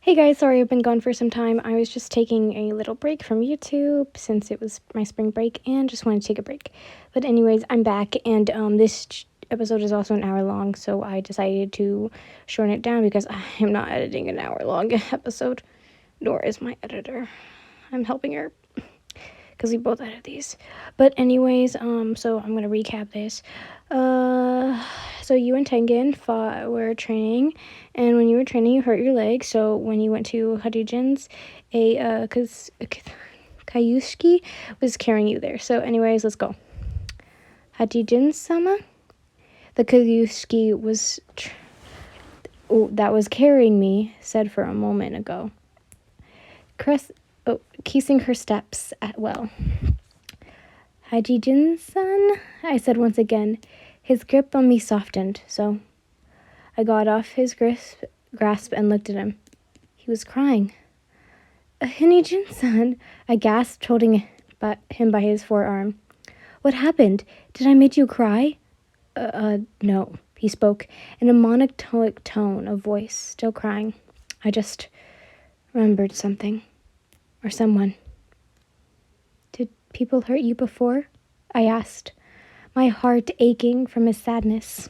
Hey guys, sorry I've been gone for some time. I was just taking a little break from YouTube since it was my spring break and just wanted to take a break. But anyways, I'm back and this episode is also an hour long, so I decided to shorten it down because I am not editing an hour long episode, nor is my editor. I'm helping her because we both edit these. But anyways, so I'm gonna recap this. So you and Tengen were training, and when you were training, you hurt your leg. So when you went to Hadijin's, Kayushiki was carrying you there. So anyways, let's go. Hadijin-sama, the Kayushiki that was carrying me, said for a moment ago. Kissing her steps well. Hajijin-san, I said once again. His grip on me softened, so I got off his grasp and looked at him. He was crying. Hinijin-san, I gasped, holding him by his forearm. What happened? Did I make you cry? No, he spoke in a monotonic tone of voice, still crying. I just remembered something. Or someone. Did people hurt you before? I asked, my heart aching from his sadness.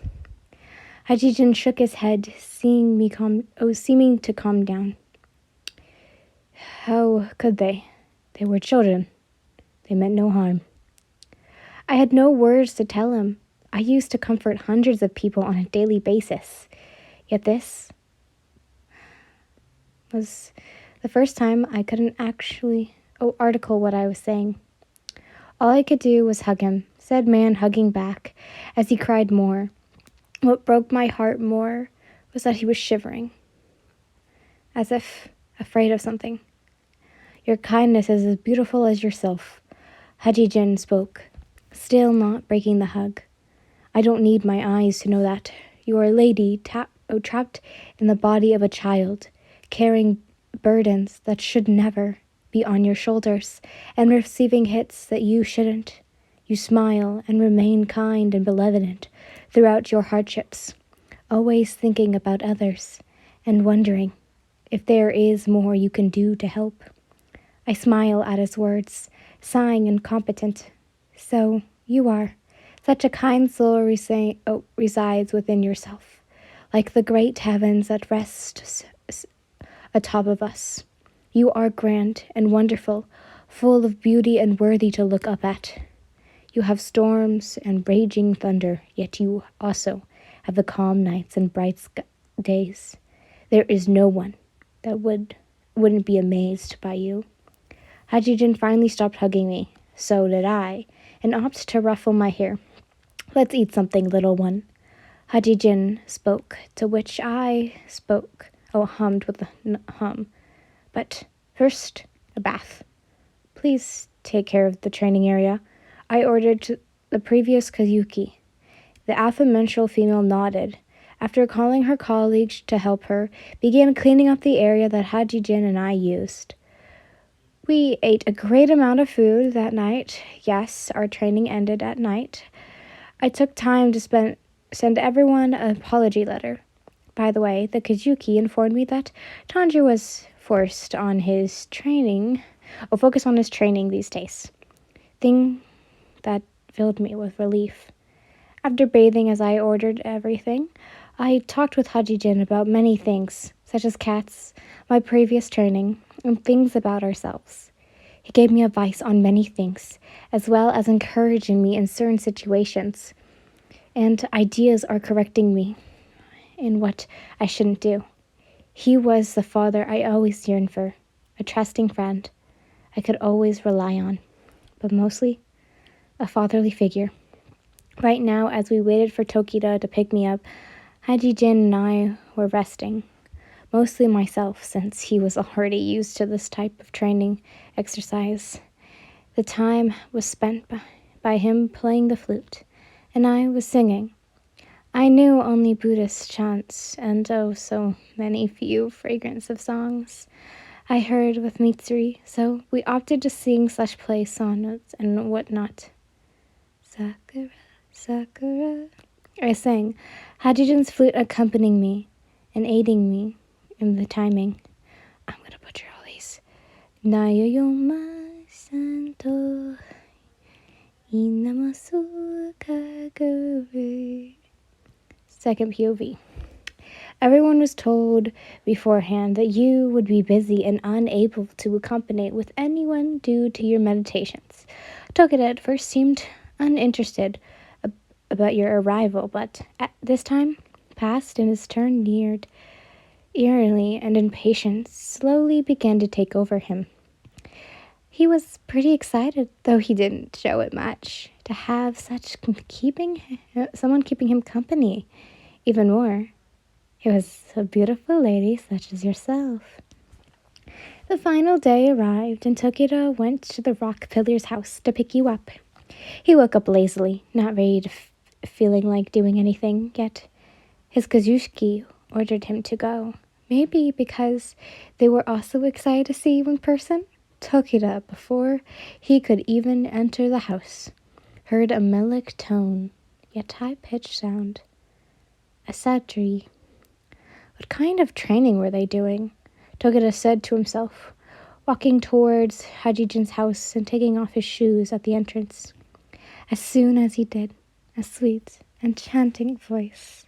Hajijin shook his head, seeming to calm down. How could they? They were children. They meant no harm. I had no words to tell him. I used to comfort hundreds of people on a daily basis. Yet this was the first time I couldn't actually article what I was saying. All I could do was hug him, said man hugging back as he cried more. What broke my heart more was that he was shivering, as if afraid of something. Your kindness is as beautiful as yourself, Hajijin spoke, still not breaking the hug. I don't need my eyes to know that. You are a lady trapped in the body of a child, carrying burdens that should never be on your shoulders and receiving hits that you shouldn't. You smile and remain kind and benevolent throughout your hardships, always thinking about others and wondering if there is more you can do to help. I smile at his words, sighing incompetent. So you are. Such a kind soul resides within yourself, like the great heavens that rest atop of us. You are grand and wonderful, full of beauty and worthy to look up at. You have storms and raging thunder, yet you also have the calm nights and bright days. There is no one that wouldn't be amazed by you. Hajijin finally stopped hugging me. So did I, and opted to ruffle my hair. Let's eat something, little one. Hajijin spoke, to which I hummed with a hum. But first, a bath. Please take care of the training area. I ordered to the previous Kayuki. The aforementioned female nodded. After calling her colleagues to help her, began cleaning up the area that Hajijin and I used. We ate a great amount of food that night. Yes, our training ended at night. I took time to send everyone an apology letter. By the way, the Kajuki informed me that Tanjiro was focus on his training these days. Thing that filled me with relief. After bathing as I ordered everything, I talked with Hajijin about many things, such as cats, my previous training, and things about ourselves. He gave me advice on many things, as well as encouraging me in certain situations, and ideas are correcting me in what I shouldn't do. He was the father I always yearned for, a trusting friend I could always rely on, but mostly a fatherly figure. Right now, as we waited for Tokita to pick me up, Hajijin and I were resting, mostly myself since he was already used to this type of training exercise. The time was spent by him playing the flute, and I was singing. I knew only Buddhist chants and so many few fragrance of songs I heard with Mitsuri, so we opted to sing/play sonnets and whatnot. Sakura, Sakura, I sang, Hajijin's flute accompanying me and aiding me in the timing. Nayoyomasan to inamasu kaguru. Second POV. Everyone was told beforehand that you would be busy and unable to accompany with anyone due to your meditations. Tokita at first seemed uninterested about your arrival, but at this time passed and his turn neared. Eerily and impatience slowly began to take over him. He was pretty excited, though he didn't show it much, to have someone keeping him company. Even more, it was a beautiful lady such as yourself. The final day arrived, and Tokita went to the rock pillar's house to pick you up. He woke up lazily, not ready to feeling like doing anything, yet his Kazushiki ordered him to go. Maybe because they were also excited to see you in person? Tokita, before he could even enter the house, heard a melodic tone, yet high-pitched sound. A satori. What kind of training were they doing? Tokita said to himself, walking towards Hajijin's house and taking off his shoes at the entrance. As soon as he did, a sweet, enchanting voice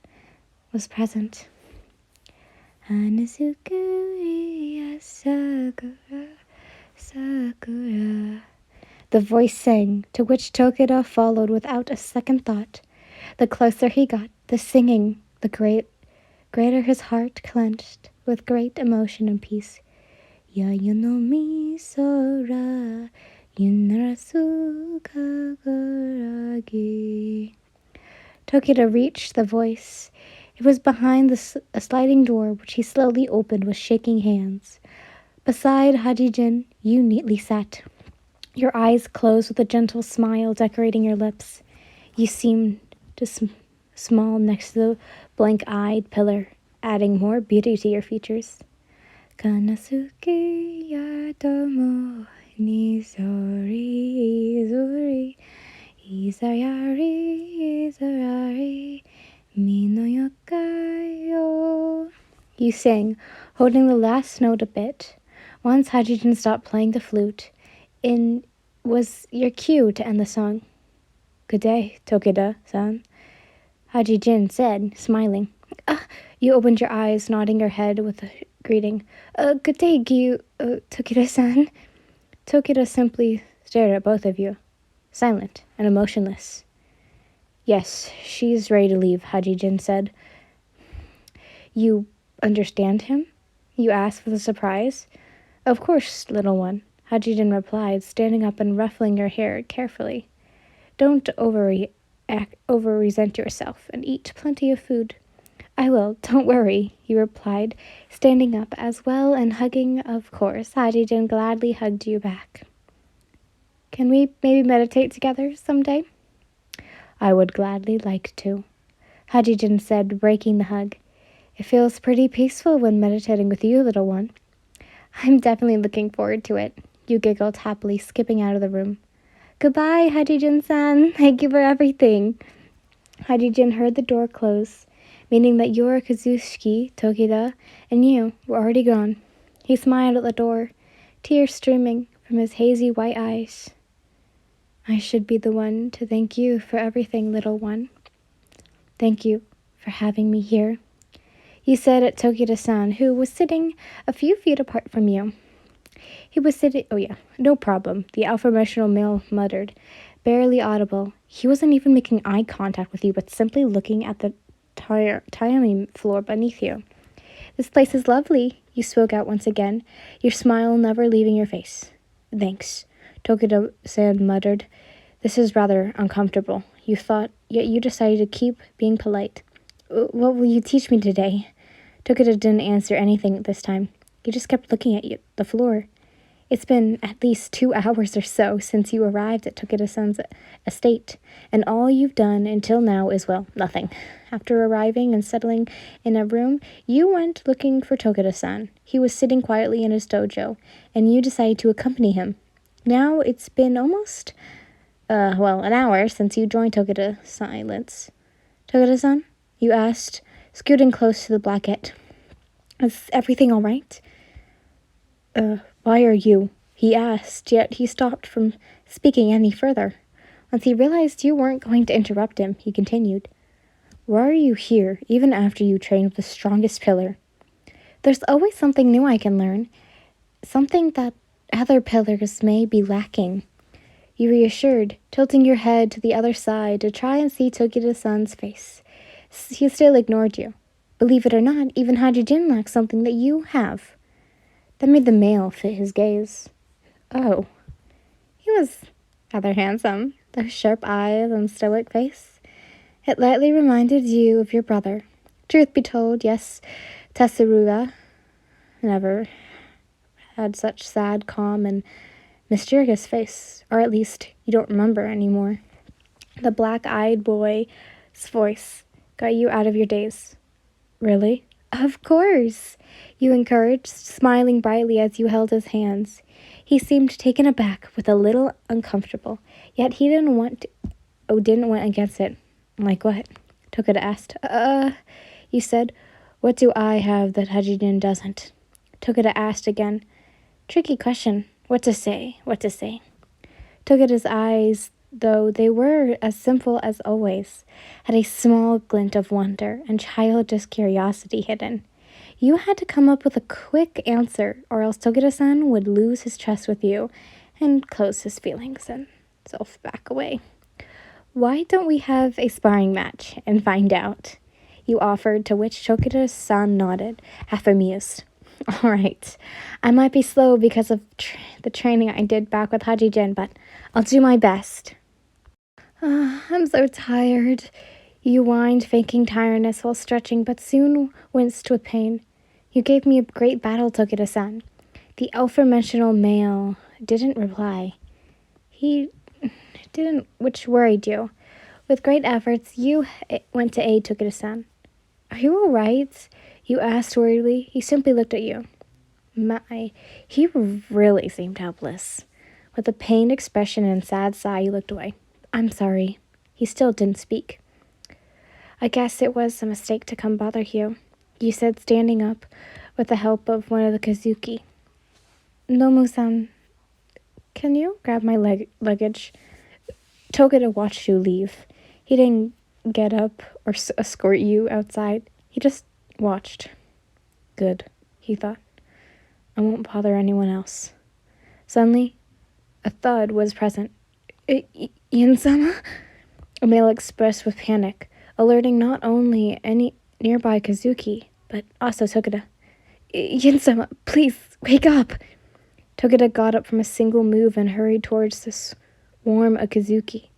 was present. Hanasukuri sakura, sakura. The voice sang, to which Tokita followed without a second thought. The closer he got, the singing, the greater his heart clenched with great emotion and peace. Yayonomi sora yunarasu kaguragi. Tokita reached the voice. It was behind a sliding door, which he slowly opened with shaking hands. Beside Hajijin, you neatly sat, your eyes closed with a gentle smile decorating your lips. You seemed to small next to the blank-eyed pillar, adding more beauty to your features. Kanasuki yatomo nizori izori izayari izayari minoyokayo. You sang, holding the last note a bit. Once Hajijin stopped playing the flute, it was your cue to end the song. Good day, Tokita-san, Hajijin said, smiling. You opened your eyes, nodding your head with a greeting. Good day, Tokita-san. Tokita simply stared at both of you, silent and emotionless. Yes, she's ready to leave, Hajijin said. You understand him? You asked with a surprise. Of course, little one, Hajijin replied, standing up and ruffling her hair carefully. Don't over-resent yourself and eat plenty of food. I will, don't worry, he replied, standing up as well and hugging, of course. Hajijin gladly hugged you back. Can we maybe meditate together someday? I would gladly like to, Hajijin said, breaking the hug. It feels pretty peaceful when meditating with you, little one. I'm definitely looking forward to it, you giggled happily, skipping out of the room. Goodbye, Hajijin-san. Thank you for everything. Hajijin heard the door close, meaning that your Kazushiki, Tokita, and you were already gone. He smiled at the door, tears streaming from his hazy white eyes. I should be the one to thank you for everything, little one. Thank you for having me here, you said at Tokita-san, who was sitting a few feet apart from you. He was sitting... Oh, yeah, no problem, the alpha-emotional male muttered, barely audible. He wasn't even making eye contact with you, but simply looking at the tiny floor beneath you. This place is lovely, you spoke out once again, your smile never leaving your face. Thanks, Tokita-san muttered. This is rather uncomfortable, you thought, yet you decided to keep being polite. What will you teach me today? Tokita didn't answer anything this time. He just kept looking at the floor. It's been at least 2 hours or so since you arrived at Tokita-san's estate, and all you've done until now is, well, nothing. After arriving and settling in a room, you went looking for Tokita-san. He was sitting quietly in his dojo, and you decided to accompany him. Now it's been almost, an hour since you joined Tokita. Silence. Tokita-san? You asked, scooting close to the blanket. Is everything all right? Why are you? he asked, yet he stopped from speaking any further. Once he realized you weren't going to interrupt him, he continued. Why are you here, even after you train with the strongest pillar? There's always something new I can learn, something that other pillars may be lacking. You reassured, tilting your head to the other side to try and see Tokita-san's face. He still ignored you. Believe it or not, even Hajijin lacks something that you have. That made the male fit his gaze. Oh. He was rather handsome, those sharp eyes and stoic face. It lightly reminded you of your brother. Truth be told, yes, Tsuruga never had such sad, calm, and mysterious face, or at least you don't remember anymore. The black-eyed boy's voice got you out of your daze. Really? Of course, you encouraged, smiling brightly as you held his hands. He seemed taken aback, with a little uncomfortable, yet he didn't want against it. Like what? Tokita asked. You said, what do I have that Hajijin doesn't? Tokita asked again. Tricky question. What to say? Tokita's eyes, though they were as simple as always, had a small glint of wonder and childish curiosity hidden. You had to come up with a quick answer, or else Tokita-san would lose his trust with you and close his feelings and self back away. Why don't we have a sparring match and find out? You offered, to which Tokita-san nodded, half amused. All right, I might be slow because of the training I did back with Hajijin, but I'll do my best. I'm so tired. You whined, faking tiredness while stretching, but soon winced with pain. You gave me a great battle, Tokita-san. The aforementioned male didn't reply. He didn't, which worried you. With great efforts, you went to aid Tokita-san. Are you all right? You asked worriedly. He simply looked at you. He really seemed helpless. With a pained expression and sad sigh, you looked away. I'm sorry. He still didn't speak. I guess it was a mistake to come bother you, you said, standing up with the help of one of the Kazuki. Nomu-san, can you grab my luggage? Tokita watched you leave. He didn't get up or escort you outside. He just watched. Good, he thought. I won't bother anyone else. Suddenly, a thud was present. Yin-sama? A male expressed with panic, alerting not only any nearby Kazuki, but also Tokita. Yin-sama, please, wake up! Tokita got up from a single move and hurried towards the swarm of Kazuki.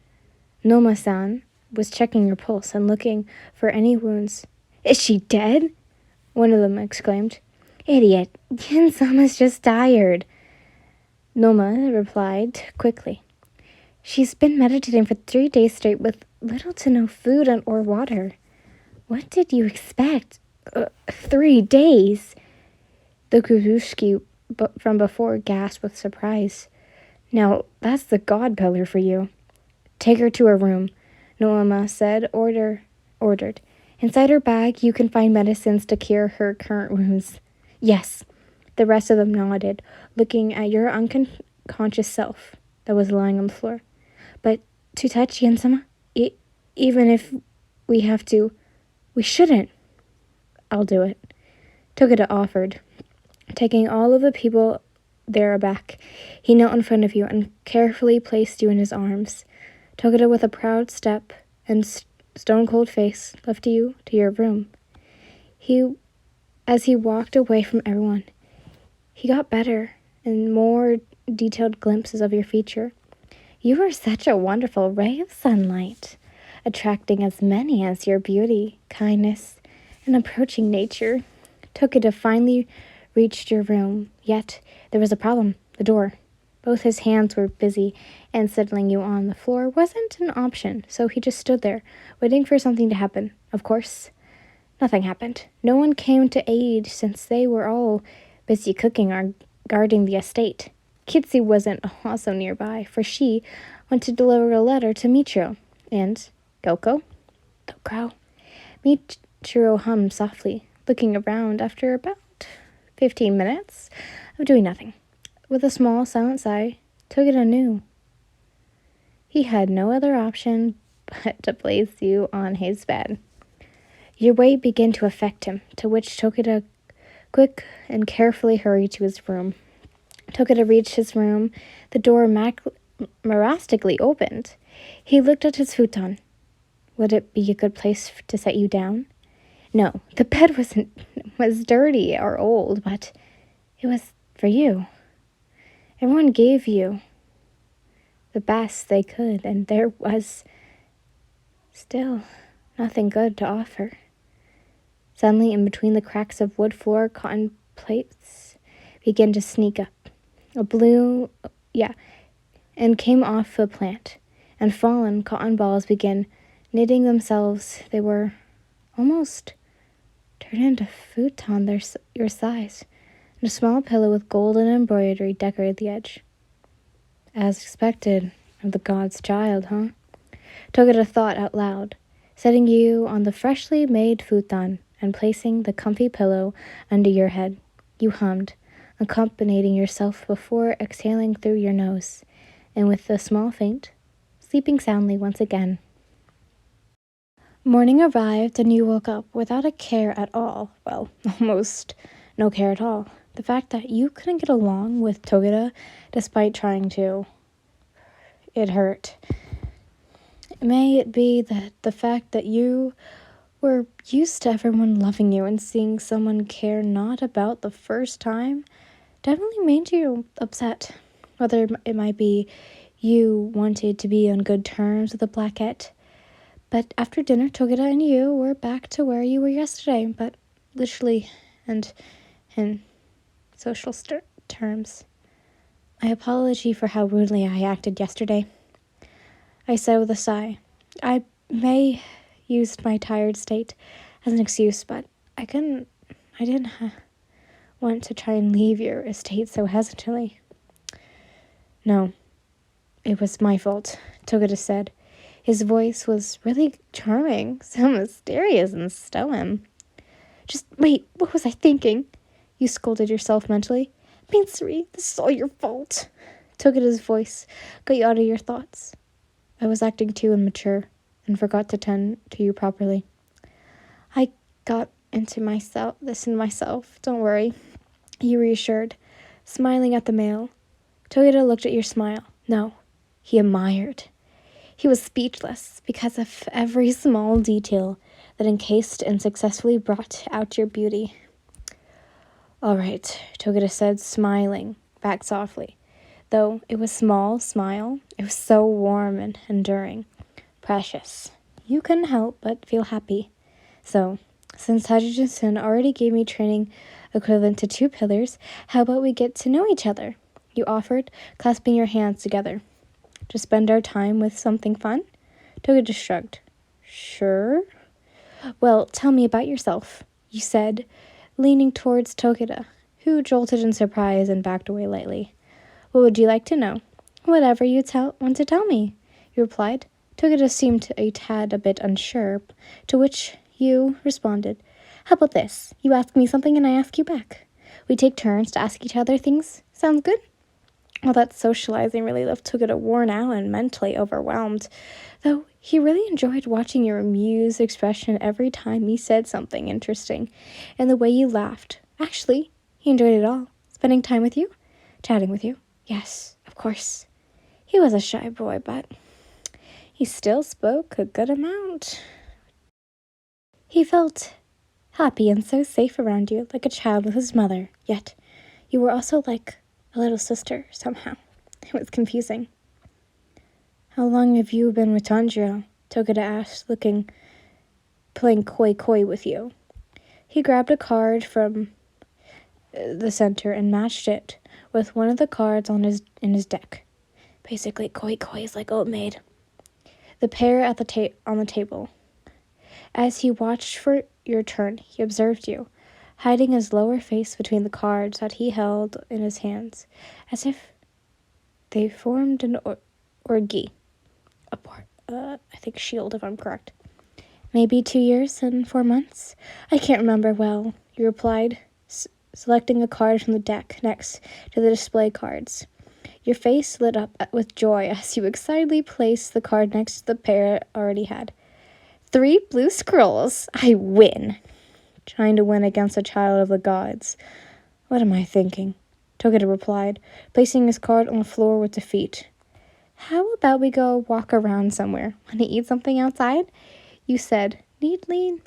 Noma-san was checking your pulse and looking for any wounds. Is she dead? One of them exclaimed. Idiot, Yin-sama's just tired. Noma replied quickly. She's been meditating for 3 days straight with little to no food or water. What did you expect? 3 days? The Kuzushiki from before gasped with surprise. Now, that's the god pillar for you. Take her to her room, Noama said, ordered. Inside her bag, you can find medicines to cure her current wounds. Yes. The rest of them nodded, looking at your unconscious self that was lying on the floor. But to touch Yin-sama, even if we have to, we shouldn't. I'll do it. Tokita offered, taking all of the people there aback. He knelt in front of you and carefully placed you in his arms. Tokita, with a proud step and stone-cold face, left you to your room. As he walked away from everyone, he got better and more detailed glimpses of your feature. You were such a wonderful ray of sunlight, attracting as many as your beauty, kindness, and approaching nature. Tokita finally reached your room, yet there was a problem, the door. Both his hands were busy, and settling you on the floor wasn't an option, so he just stood there, waiting for something to happen. Of course, nothing happened. No one came to aid since they were all busy cooking or guarding the estate. Kitsu wasn't also nearby, for she went to deliver a letter to Michiro. And Goko? The crow. Michiro hummed softly, looking around after about 15 minutes of doing nothing. With a small, silent sigh, Togeda knew he had no other option but to place you on his bed. Your weight began to affect him, to which Togeda quick and carefully hurried to his room. Togeda reached his room. The door miraculously opened. He looked at his futon. Would it be a good place to set you down? No, the bed was dirty or old, but it was for you. Everyone gave you the best they could, and there was still nothing good to offer. Suddenly, in between the cracks of wood floor, cotton plates began to sneak up. And came off a plant, and fallen cotton balls began knitting themselves. They were almost turned into futon your size, and a small pillow with golden embroidery decorated the edge. As expected of the god's child, huh? Togeda thought out loud, setting you on the freshly made futon and placing the comfy pillow under your head. You hummed, accompanying yourself before exhaling through your nose, and with a small faint, sleeping soundly once again. Morning arrived, and you woke up without a care at all. Well, almost no care at all. The fact that you couldn't get along with Togeda despite trying to, it hurt. May it be that the fact that you were used to everyone loving you and seeing someone care not about the first time definitely made you upset. Whether it might be you wanted to be on good terms with the Blackette, but after dinner, Togeda and you were back to where you were yesterday, but literally and in social terms. I apologize for how rudely I acted yesterday. I said with a sigh. I may use my tired state as an excuse, but I didn't want to try and leave your estate so hesitantly. No, it was my fault, Togeda said. His voice was really charming, so mysterious and stoic. Just wait, what was I thinking? You scolded yourself mentally. Minsuri, this is all your fault. Togeda's voice got you out of your thoughts. I was acting too immature and forgot to tend to you properly. I got into myself. Don't worry, you reassured, smiling at the mail. Togeda looked at your smile. No, he admired. He was speechless because of every small detail that encased and successfully brought out your beauty. All right, Togeda said, smiling back softly. Though it was a small smile, it was so warm and enduring. Precious. You couldn't help but feel happy. So, since Hajiji-san already gave me training equivalent to 2 pillars, how about we get to know each other? You offered, clasping your hands together. To spend our time with something fun? Togeda shrugged. Sure. Well, tell me about yourself, you said, leaning towards Togeda, who jolted in surprise and backed away lightly. What would you like to know? Whatever you want to tell me, you replied. Togeda seemed a tad a bit unsure, to which you responded. How about this? You ask me something and I ask you back. We take turns to ask each other things. Sounds good? Well, that socializing really left Togeda worn out and mentally overwhelmed, though he really enjoyed watching your amused expression every time he said something interesting, and the way you laughed. Actually, he enjoyed it all. Spending time with you, chatting with you. Yes, of course. He was a shy boy, but he still spoke a good amount. He felt happy and so safe around you, like a child with his mother, yet you were also like a little sister somehow. It was confusing. How long have you been with Tanjiro? Togeda asked, playing koi with you. He grabbed a card from the center and matched it with one of the cards in his deck. Basically, koi is like oat maid. The pair at on the table. As he watched for your turn, he observed you, hiding his lower face between the cards that he held in his hands, as if they formed an orgy. I think shield, if I'm correct. Maybe 2 years and 4 months? I can't remember well, you replied, selecting a card from the deck next to the display cards. Your face lit up with joy as you excitedly placed the card next to the pair it already had. 3 blue scrolls. I win. Trying to win against a child of the gods. What am I thinking? Togeda replied, placing his card on the floor with defeat. How about we go walk around somewhere? Want to eat something outside? You said, neatly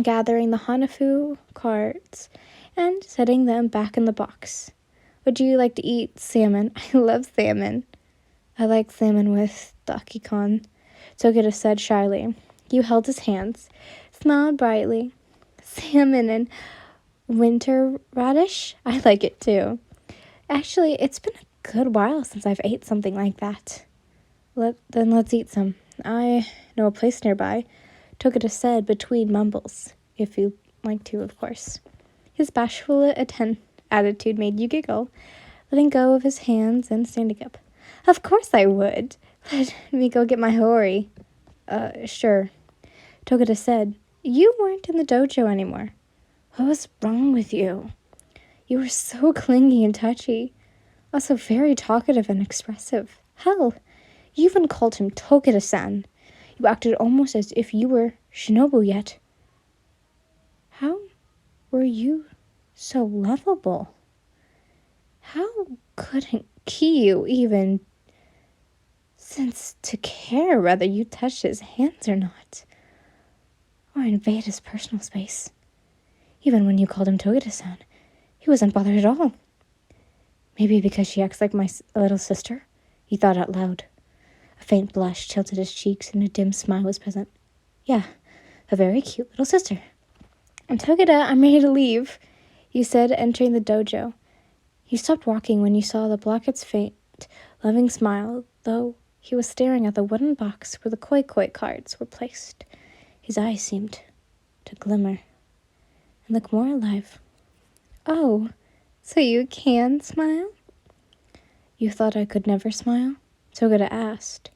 gathering the Hanafu cards and setting them back in the box. Would you like to eat salmon? I love salmon. I like salmon with Daki-kon, Togeda said shyly. You held his hands, smiled brightly. Salmon and winter radish? I like it too. Actually, it's been a good while since I've ate something like that. Then let's eat some. I know a place nearby, Togeda said between mumbles. If you'd like to, of course. His bashful attitude made you giggle, letting go of his hands and standing up. Of course I would. Let me go get my hori. Sure. Togeda said, You weren't in the dojo anymore. What was wrong with you? You were so clingy and touchy. Also very talkative and expressive. Hell, you even called him Togeda-san. You acted almost as if you were Shinobu yet. How were you so lovable? How couldn't Kiyu even sense to care whether you touched his hands or not? Or invade his personal space? Even when you called him Togeda-san, he wasn't bothered at all. Maybe because she acts like my little sister? He thought out loud. A faint blush tilted his cheeks and a dim smile was present. Yeah, a very cute little sister. And Togeda, I'm ready to leave, you said, entering the dojo. You stopped walking when you saw the Blockhead's faint, loving smile, though he was staring at the wooden box where the koi-koi cards were placed. His eyes seemed to glimmer and look more alive. Oh, so you can smile? You thought I could never smile? Togeda asked,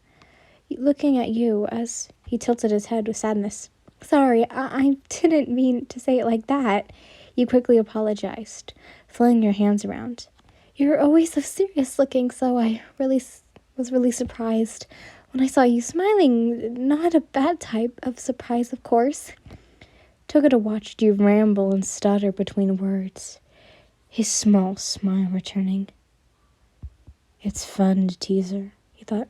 looking at you as he tilted his head with sadness. Sorry, I didn't mean to say it like that. You quickly apologized, flinging your hands around. You're always so serious looking, so I was really surprised when I saw you smiling. Not a bad type of surprise, of course. Togeda watched you ramble and stutter between words, his small smile returning. It's fun to tease her, he thought.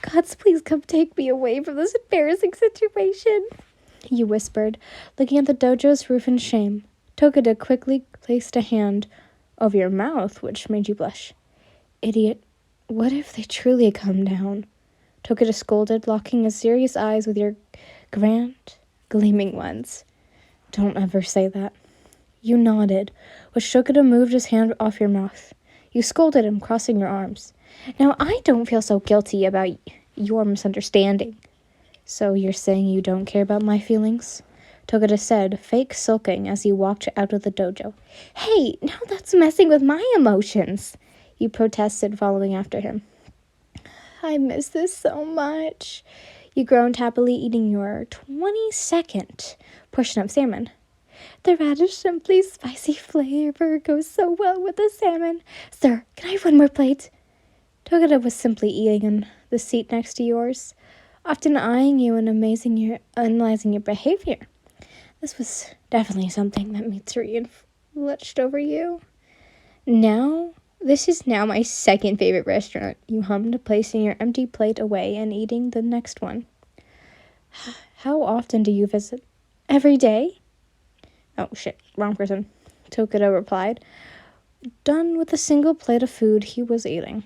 Gods, please come take me away from this embarrassing situation, you whispered, looking at the dojo's roof in shame. Togeda quickly placed a hand over your mouth, which made you blush. Idiot, what if they truly come down? Togeda scolded, locking his serious eyes with your grand, gleaming ones. Don't ever say that. You nodded, which Togeda moved his hand off your mouth. You scolded him, crossing your arms. Now I don't feel so guilty about your misunderstanding. So you're saying you don't care about my feelings? Togeda said, fake sulking as he walked out of the dojo. Hey, now that's messing with my emotions, you protested, following after him. I miss this so much, you groaned, happily eating your 22nd portion of salmon. The radish simply spicy flavor goes so well with the salmon. Sir, can I have one more plate? Togeda was simply eating in the seat next to yours, often eyeing you and analyzing your behavior. This was definitely something that meets latched over you. This is now my second favorite restaurant, you hummed, placing your empty plate away and eating the next one. How often do you visit? Every day? Oh, shit, wrong person, Togeda replied, done with a single plate of food he was eating.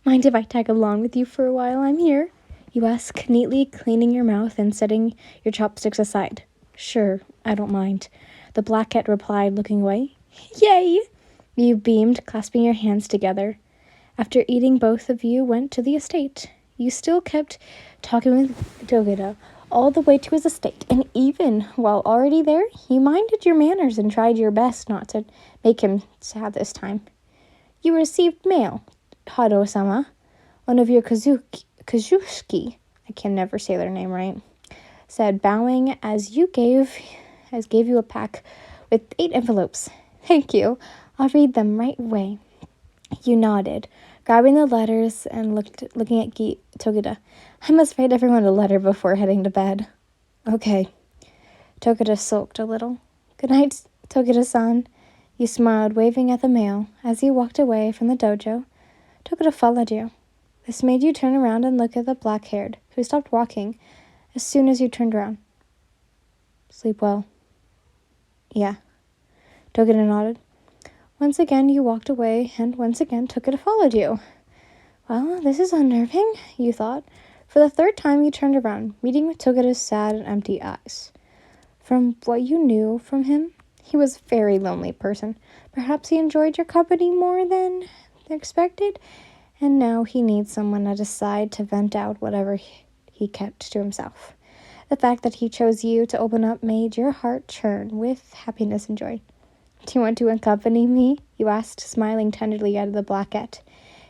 Mind if I tag along with you for a while I'm here? You asked, neatly cleaning your mouth and setting your chopsticks aside. Sure, I don't mind, the black cat replied, looking away. Yay! You beamed, clasping your hands together. After eating, both of you went to the estate. You still kept talking with Togeda all the way to his estate, and even while already there, you minded your manners and tried your best not to make him sad this time. You received mail, Hado-sama, one of your Kazuki, I can never say their name right, said, bowing as gave you a pack with 8 envelopes. Thank you. I'll read them right away. You nodded, grabbing the letters and looking at Togeda. I must write everyone a letter before heading to bed. Okay. Togeda sulked a little. Good night, Togeda-san. You smiled, waving at the mail. As you walked away from the dojo, Togeda followed you. This made you turn around and look at the black-haired, who stopped walking as soon as you turned around. Sleep well. Yeah. Togeda nodded. Once again, you walked away, and once again, Togeda followed you. Well, this is unnerving, you thought. For the third time, you turned around, meeting with Togeda's sad and empty eyes. From what you knew from him, he was a very lonely person. Perhaps he enjoyed your company more than expected, and now he needs someone at his side to vent out whatever he kept to himself. The fact that he chose you to open up made your heart churn with happiness and joy. Do you want to accompany me? You asked, smiling tenderly out of the blackette.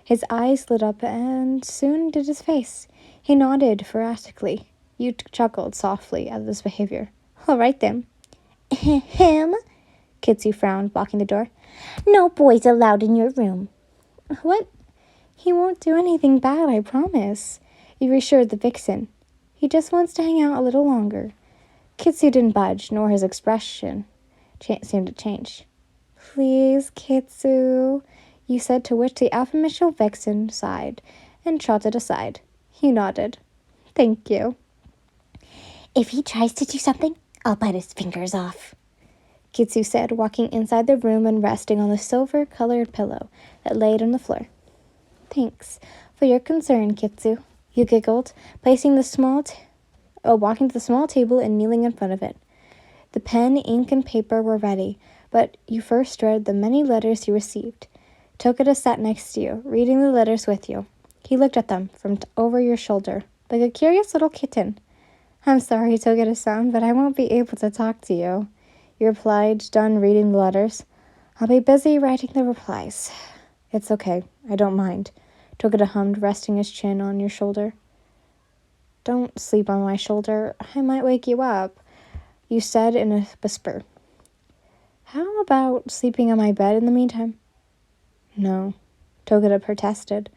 His eyes lit up, and soon did his face. He nodded erratically. You chuckled softly at this behavior. All right, then. Him? Kitsu frowned, blocking the door. No boys allowed in your room. What? He won't do anything bad, I promise. You reassured the vixen. He just wants to hang out a little longer. Kitsu didn't budge, nor his expression seemed to change. Please, Kitsu, you said, to which the aforementioned vixen sighed and trotted aside. You nodded. Thank you. If he tries to do something, I'll bite his fingers off, Kitsu said, walking inside the room and resting on the silver-colored pillow that laid on the floor. Thanks for your concern, Kitsu, you giggled, walking to the small table and kneeling in front of it. The pen, ink, and paper were ready, but you first read the many letters you received. Togeda sat next to you, reading the letters with you. He looked at them from over your shoulder, like a curious little kitten. I'm sorry, Togeda-san, but I won't be able to talk to you, you replied, done reading the letters. I'll be busy writing the replies. It's okay, I don't mind, Togeda hummed, resting his chin on your shoulder. Don't sleep on my shoulder. I might wake you up, you said in a whisper. How about sleeping on my bed in the meantime? No, Togeda protested.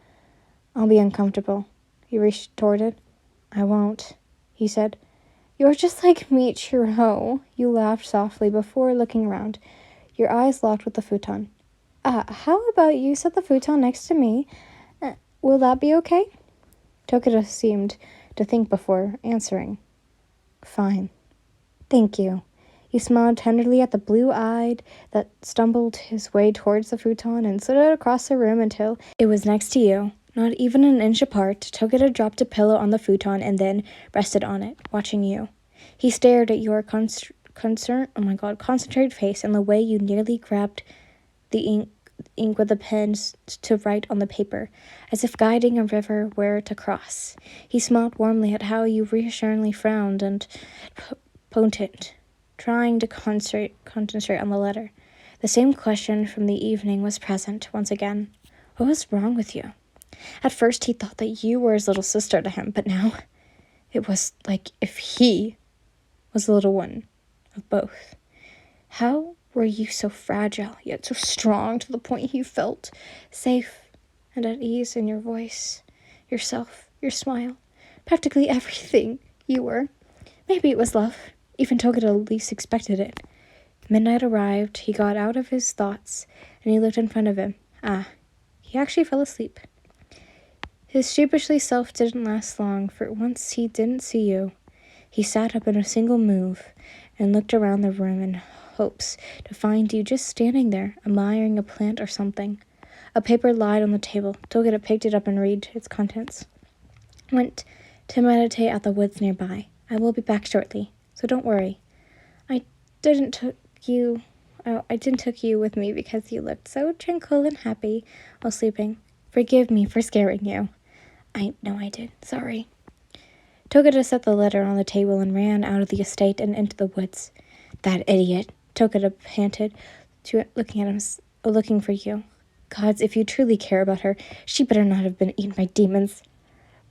I'll be uncomfortable, he retorted. I won't, he said. You're just like Michiro, you laughed softly before looking around. Your eyes locked with the futon. How about you set the futon next to me? Will that be okay? Togeda seemed to think before answering. Fine. Thank you. He smiled tenderly at the blue-eyed that stumbled his way towards the futon and slid across the room until it was next to you. Not even an inch apart, Togeda dropped a pillow on the futon and then rested on it, watching you. He stared at your concentrated face and the way you nearly grabbed the ink with the pen to write on the paper, as if guiding a river where to cross. He smiled warmly at how you reassuringly frowned and potent, trying to concentrate on the letter. The same question from the evening was present once again. What was wrong with you? At first he thought that you were his little sister to him, but now it was like if he was the little one of both. How were you so fragile, yet so strong to the point he felt safe and at ease in your voice, yourself, your smile, practically everything you were. Maybe it was love. Even Togeda least expected it. Midnight arrived, he got out of his thoughts, and he looked in front of him. He actually fell asleep. His sheepishly self didn't last long, for once he didn't see you. He sat up in a single move and looked around the room in hopes to find you just standing there, admiring a plant or something. A paper lied on the table. Togeda picked it up and read its contents. Went to meditate at the woods nearby. I will be back shortly, so don't worry. I didn't took you with me because you looked so tranquil and happy while sleeping. Forgive me for scaring you. I know I did. Sorry. Togeda set the letter on the table and ran out of the estate and into the woods. That idiot, Togeda panted, looking for you. Gods, if you truly care about her, she better not have been eaten by demons.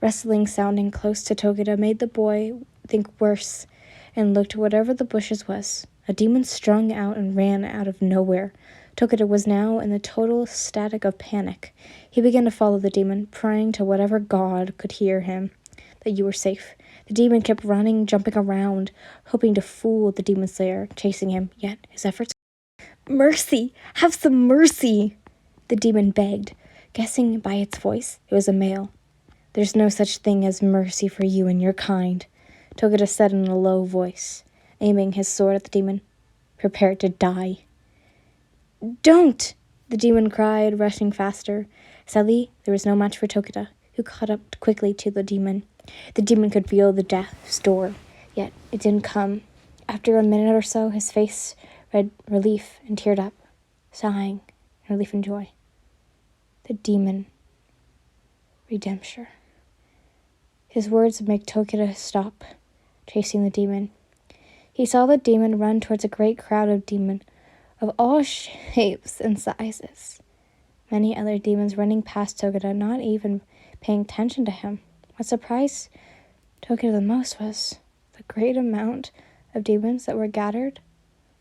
Wrestling sounding close to Togeda made the boy think worse and looked whatever the bushes was. A demon strung out and ran out of nowhere. Tokita was now in the total static of panic. He began to follow the demon, praying to whatever god could hear him that you were safe. The demon kept running, jumping around, hoping to fool the demon slayer, chasing him, yet his efforts... Mercy! Have some mercy! The demon begged, guessing by its voice it was a male. There's no such thing as mercy for you and your kind, Tokita said in a low voice, aiming his sword at the demon. Prepare to die. Don't! The demon cried, rushing faster. Sadly, there was no match for Tokita, who caught up quickly to the demon. The demon could feel the death's door, yet it didn't come. After a minute or so, his face read relief and teared up, sighing in relief and joy. The demon. Redemption. His words would make Tokita stop chasing the demon. He saw the demon run towards a great crowd of demons of all shapes and sizes. Many other demons running past Tokita, not even paying attention to him. What surprised Tokita the most was the great amount of demons that were gathered,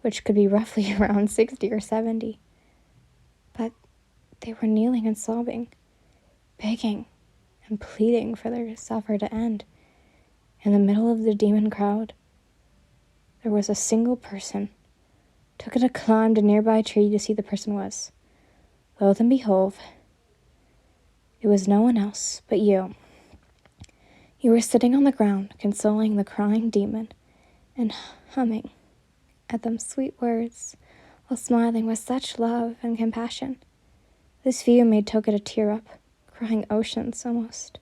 which could be roughly around 60 or 70. But they were kneeling and sobbing, begging and pleading for their suffer to end. In the middle of the demon crowd, there was a single person. Tokita climbed a nearby tree to see the person was. Lo and behold, it was no one else but you. You were sitting on the ground, consoling the crying demon and humming at them sweet words, while smiling with such love and compassion. This view made Tokita tear up, crying oceans almost.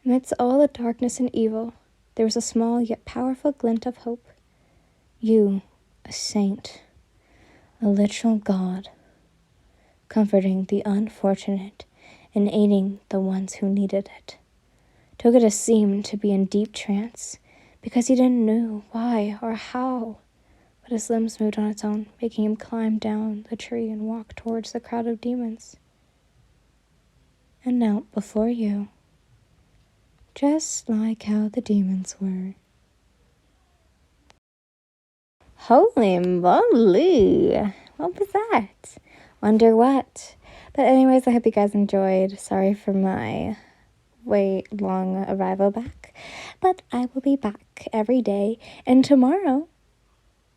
Amidst all the darkness and evil, there was a small yet powerful glint of hope. You, a saint, a literal god, comforting the unfortunate and aiding the ones who needed it. Tokita seemed to be in deep trance because he didn't know why or how, but his limbs moved on its own, making him climb down the tree and walk towards the crowd of demons. And knelt before you, just like how the demons were. Holy moly! What was that? Wonder what? But anyways, I hope you guys enjoyed. Sorry for my long arrival back. But I will be back every day. And tomorrow,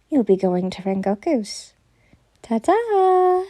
you'll be going to Rengoku's. Ta-ta!